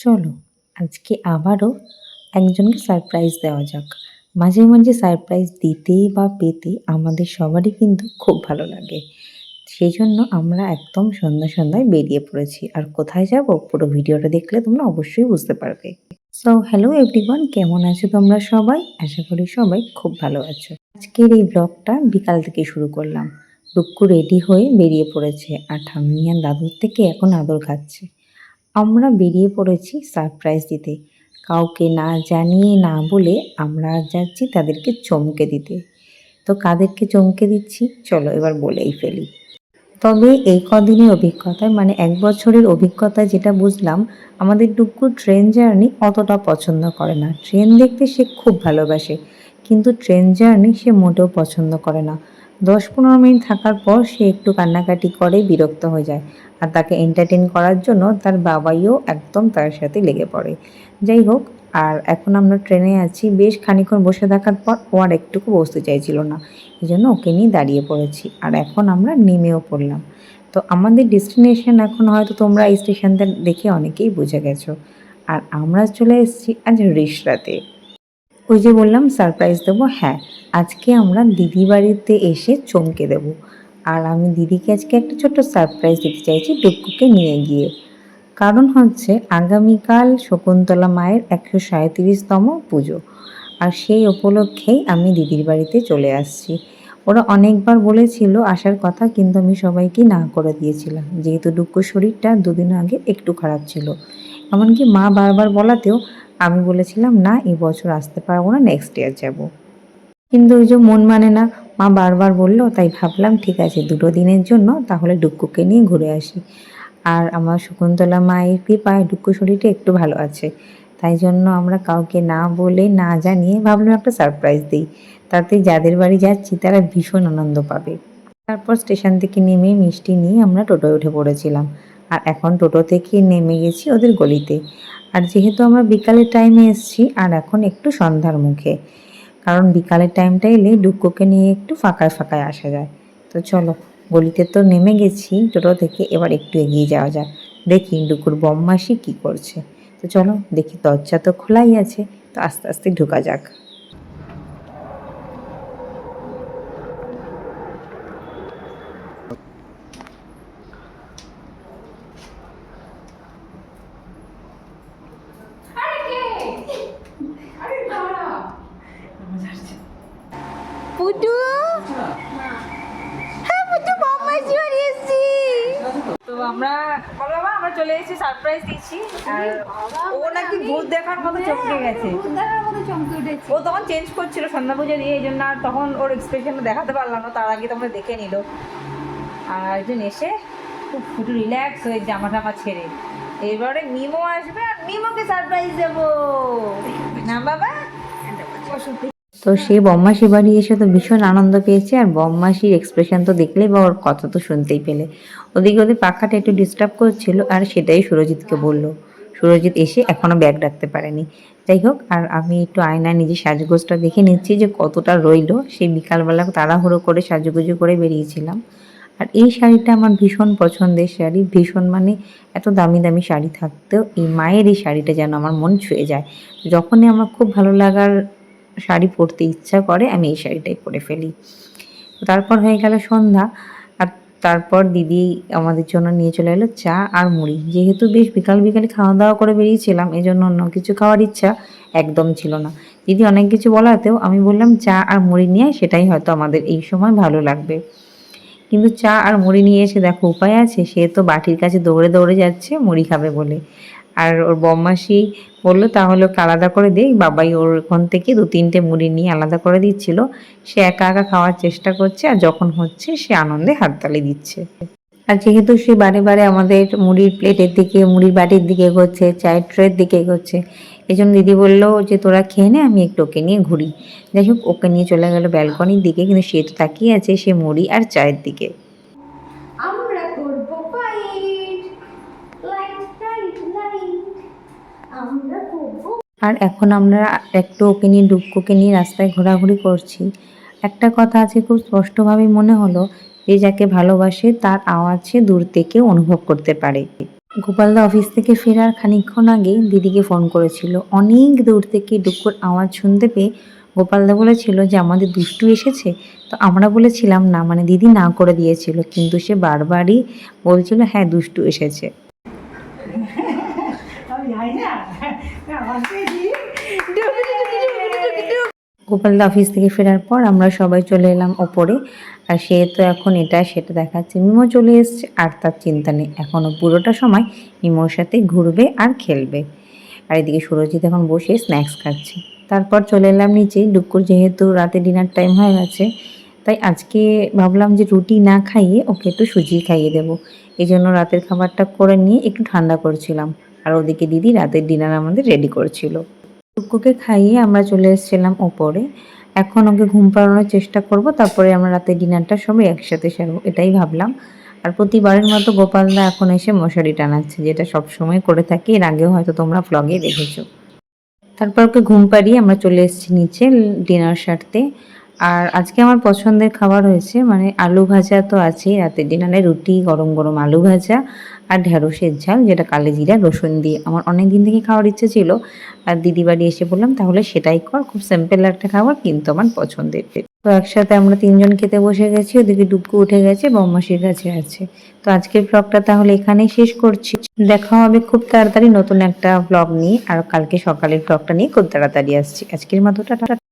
চলো আজকে আবারও একজনকে সারপ্রাইজ দেওয়া যাক। মাঝে মাঝে সারপ্রাইজ দিতে বা পেতে আমাদের সবারই কিন্তু খুব ভালো লাগে। সেই জন্য আমরা একদম সন্ধ্যায় বেরিয়ে পড়েছি। আর কোথায় যাব পুরো ভিডিওটা দেখলে তোমরা অবশ্যই বুঝতে পারবে। সো হ্যালো এভরিওয়ান, কেমন আছো তোমরা সবাই? আশা করি সবাই খুব ভালো আছো। আজকের এই ব্লগটা বিকাল থেকে শুরু করলাম। ডুক্কু রেডি হয়ে বেরিয়ে পড়েছে আর ঠাম্মি আর দাদুর থেকে এখন আদর খাচ্ছে। আমরা বেরিয়ে পড়েছি সারপ্রাইজ দিতে। কাউকে না জানিয়ে না বলে আমরা যাচ্ছি তাদেরকে চমকে দিতে। তো কাদেরকে চমকে দিচ্ছি চলো এবার বলেই ফেলি। তবে এই কদিনের অভিজ্ঞতায় মানে ১ বছরের অভিজ্ঞতায় যেটা বুঝলাম, আমাদের ডুগ্গু ট্রেন জার্নি অতটা পছন্দ করে না। ট্রেন দেখতে সে খুব ভালোবাসে, কিন্তু ট্রেন জার্নি সে মোটেও পছন্দ করে না। ১০-১৫ মিনিট থাকার পর সে একটু কান্নাকাটি করে, বিরক্ত হয়ে যায়। আর তাকে এন্টারটেইন করার জন্য তার বাবাইও একদম তার সাথে লেগে পড়ে। যাই হোক, আর এখন আমরা ট্রেনে আছি। বেশ খানিকক্ষণ বসে থাকার পর ও আর একটুকু বসতে চাইছিল না। এজন্য ওকে নিয়ে দাঁড়িয়ে পড়েছি আর এখন আমরা নেমেও পড়লাম। তো আমাদের ডেস্টিনেশন এখন হয়তো তোমরা এই স্টেশনটা দেখে অনেকেই বুঝে গেছো। আর আমরা চলে এসেছি আজ রিষড়াতে। ওই যে বললাম সারপ্রাইজ দেবো, হ্যাঁ আজকে আমরা দিদি বাড়িতে এসে চমকে দেব। আর আমি দিদিকে আজকে একটা ছোট্ট সারপ্রাইজ দিতে চাইছি ডুক্কুকে নিয়ে গিয়ে। কারণ হচ্ছে আগামীকাল শকুন্তলা মায়ের ১৩৭তম পুজো। আর সেই উপলক্ষেই আমি দিদির বাড়িতে চলে আসছি। ওরা অনেকবার বলেছিল আসার কথা, কিন্তু আমি সবাইকে না করে দিয়েছিলাম, যেহেতু ডুক্কুর শরীরটা দুদিন আগে একটু খারাপ ছিল। এমনকি মা বারবার বলাতেও আমি বলেছিলাম না, এবছর আসতে পারবো না, নেক্সট ইয়ার যাব। কিন্তু ওই যে মন মানে না, মা বারবার বললো, তাই ভাবলাম ঠিক আছে ২ দিনের জন্য তাহলে ডুক্কুকে নিয়ে ঘুরে আসি। আর আমার শকুন্তলা মায়ের কৃপায় ডুক্কু শরীরটা একটু ভালো আছে। তাই জন্য আমরা কাউকে না বলে না জানিয়ে ভাবলাম একটা সারপ্রাইজ দিই। তাতে যাদের বাড়ি যাচ্ছি তারা ভীষণ আনন্দ পাবে। তারপর স্টেশন থেকে নেমে মিষ্টি নিয়ে আমরা টোটোয় উঠে পড়েছিলাম। আর এখন টোটো থেকে নেমে গেছি ওদের গলিতে। আর যেহেতু আমরা বিকালের টাইমে এসেছি আর এখন একটু সন্ধ্যার মুখে, কারণ বিকালের টাইমটা এলে ডুক্কুকে নিয়ে একটু ফাঁকায় ফাঁকায় আসা যায়। তো চলো, গলিতে তো নেমে গেছি টোটো থেকে, এবার একটু এগিয়ে যাওয়া যাক, দেখি ডুকুর বম্মাসি কি করছে। তো চলো দেখি, দরজা তো খোলাই আছে, তো আস্তে আস্তে ঢোকা যাক। পুটু, হ্যাঁ পুটু বম্মাসি বাড়ি এসেছি। তো আমরা বলো বাবা, আমরা চলে এসেছি, সারপ্রাইজ দিচ্ছি। আর ও নাকি ভূত দেখার মতো চমকে গেছে। ও তখন চেঞ্জ করছিল সন্ধ্যা পুজো দিয়ে, এই জন্য আর তখন ওর এক্সপ্রেশনটা দেখাতে পারলাম না, তার আগে তোমরা দেখে নিল। আর একজন এসে খুব ফুটু রিল্যাক্স হয়ে জামা টামা ছেড়ে এবারে মিমো আসবে আর মিমোকে সারপ্রাইজ দেবো না বাবা। তো সে বম্মাসি বাড়ি এসে তো ভীষণ আনন্দ পেয়েছে, আর বম্মাসির এক্সপ্রেশন তো দেখলেই বা ওর কথা তো শুনতেই পেলে। ওদিকে ওদের পাখাটা একটু ডিস্টার্ব করছিল আর সেটাই সুরজিৎকে বলল। সুরজিৎ এসে এখনও ব্যাগ রাখতে পারেনি। যাই হোক, আর আমি একটু আয়নায় নিজের সাজগোজটা দেখে নিচ্ছি যে কতটা রইলো। সেই বিকালবেলা তাড়াহুড়ো করে সাজুগুজু করে বেরিয়েছিলাম। আর এই শাড়িটা আমার ভীষণ পছন্দের শাড়ি, ভীষণ মানে এত দামি দামি শাড়ি থাকতেও এই মায়ের এই শাড়িটা যেন আমার মন ছুঁয়ে যায়। যখনই আমার খুব ভালো লাগার শাড়ি পরতে ইচ্ছা করে আমি এই শাড়িটাই পরে ফেলি। তারপর হয়ে গেল সন্ধ্যা। আর তারপর দিদি আমাদের জন্য নিয়ে চলে এলো চা আর মুড়ি। যেহেতু বেশ বিকাল বিকালে খাওয়া দাওয়া করে বেরিয়েছিলাম, এজন্য অন্য কিছু খাওয়ার ইচ্ছা একদম ছিল না। দিদি অনেক কিছু বলাতেও আমি বললাম চা আর মুড়ি নিয়ে, সেটাই হয়তো আমাদের এই সময় ভালো লাগবে। কিন্তু চা আর মুড়ি নিয়ে এসে দেখো উপায় আছে, সে তো বাটির কাছে দৌড়ে দৌড়ে যাচ্ছে মুড়ি খাবে বলে। আর ওর বম্মাসি বললো তাহলে ওকে আলাদা করে দেই, বাবাই ওর ওখান থেকে ২-৩টে মুড়ি নিয়ে আলাদা করে দিচ্ছিল। সে একা একা খাওয়ার চেষ্টা করছে, আর যখন হচ্ছে সে আনন্দে হাততালি দিচ্ছে। আর যেহেতু সে বারে বারে আমাদের মুড়ির প্লেটের দিকে, মুড়ির বাটির দিকে এগোচ্ছে, চায়ের ট্রের দিকে এগোচ্ছে, এই জন্য দিদি বললো যে তোরা খেয়ে নে, আমি একটু ওকে নিয়ে ঘুরি। যাই হোক, ওকে নিয়ে চলে গেল ব্যালকনির দিকে, কিন্তু সে তো তাকিয়ে আছে সে মুড়ি আর চায়ের দিকে। আমরা করব ফাইট, লাইট লাইট লাইট, আমরা করব। আর এখন আমরা একটু ওকে নিয়ে ডুক্কুকে নিয়ে রাস্তায় ঘোরাঘুরি করছি। একটা কথা আছে খুব স্পষ্টভাবে মনে হলো, যে যাকে ভালোবাসে তার আওয়াজ সে দূর থেকে অনুভব করতে পারে। গোপালদা অফিস থেকে ফেরার খানিকক্ষণ আগে দিদিকে ফোন করেছিল। অনেক দূর থেকে ডুকুর আওয়াজ শুনতে পেয়ে গোপালদা বলেছিল যে আমাদের দুষ্টু এসেছে। তো আমরা বলেছিলাম না, মানে দিদি না করে দিয়েছিল, কিন্তু সে বারবারই বলছিল হ্যাঁ দুষ্টু এসেছে। গোপালদা অফিস থেকে ফেরার পর আমরা সবাই চলে এলাম ওপরে। আর সে তো এখন এটা সেটা দেখাচ্ছে। মিমো চলে এসছে আর তার চিন্তা নেই, এখনও পুরোটা সময় মিমোর সাথে ঘুরবে আর খেলবে। আর এদিকে সুরজিৎ এখন বসে স্ন্যাক্স খাচ্ছে। তারপর চলে এলাম নিচে। ডুকুর যেহেতু রাতে ডিনার টাইম হয়ে গেছে, তাই আজকে ভাবলাম যে রুটি না খাইয়ে ওকে একটু সুজি খাইয়ে দেবো। এই জন্য রাতের খাবারটা করে নিয়ে একটু ঠান্ডা করছিলাম। আর ওদিকে দিদি রাতের ডিনার আমাদের রেডি করছিল। টুকুকে খাইয়ে আমরা চলে এসেছিলাম ওপরে। এখন ওকে ঘুম পাড়ানোর চেষ্টা করব, তারপরে আমরা রাতের ডিনারটা সবাই একসাথে সারবো, এটাই ভাবলাম। আর প্রতিবারের মতো গোপালদা এখন এসে মশারি টানাচ্ছে, যেটা সবসময় করে থাকে, এর আগেও হয়তো তোমরা ব্লগে দেখেছো। তারপর ওকে ঘুম পাড়িয়ে আমরা চলে এসেছি নিচে ডিনার সারতে। আর আজকে আমার পছন্দের খাবার হয়েছে, মানে আলু ভাজা তো আছেই, রাতের ডিনারে রুটি, গরম গরম আলু ভাজা আর ঢ্যাঁড়সের ঝাল, যেটা কালো জিরা রসুন দিয়ে। আমার অনেক দিন থেকে খাওয়ার ইচ্ছে ছিল, আর দিদি বাড়ি এসে বললাম তাহলে সেটাই কর। খুব সিম্পল একটা খাবার, কিন্তু আমার পছন্দের। তো একসাথে আমরা তিনজন খেতে বসে গেছি। ওদিকে ডুবকু উঠে গেছে, বম্মাসির কাছে আছে। তো আজকের ব্লগটা তাহলে এখানেই শেষ করছি। দেখা হবে খুব তাড়াতাড়ি নতুন একটা ব্লগ নিয়ে, আর কালকে সকালের ব্লগটা নিয়ে খুব তাড়াতাড়ি আসছি। আজকের মতো টাটা।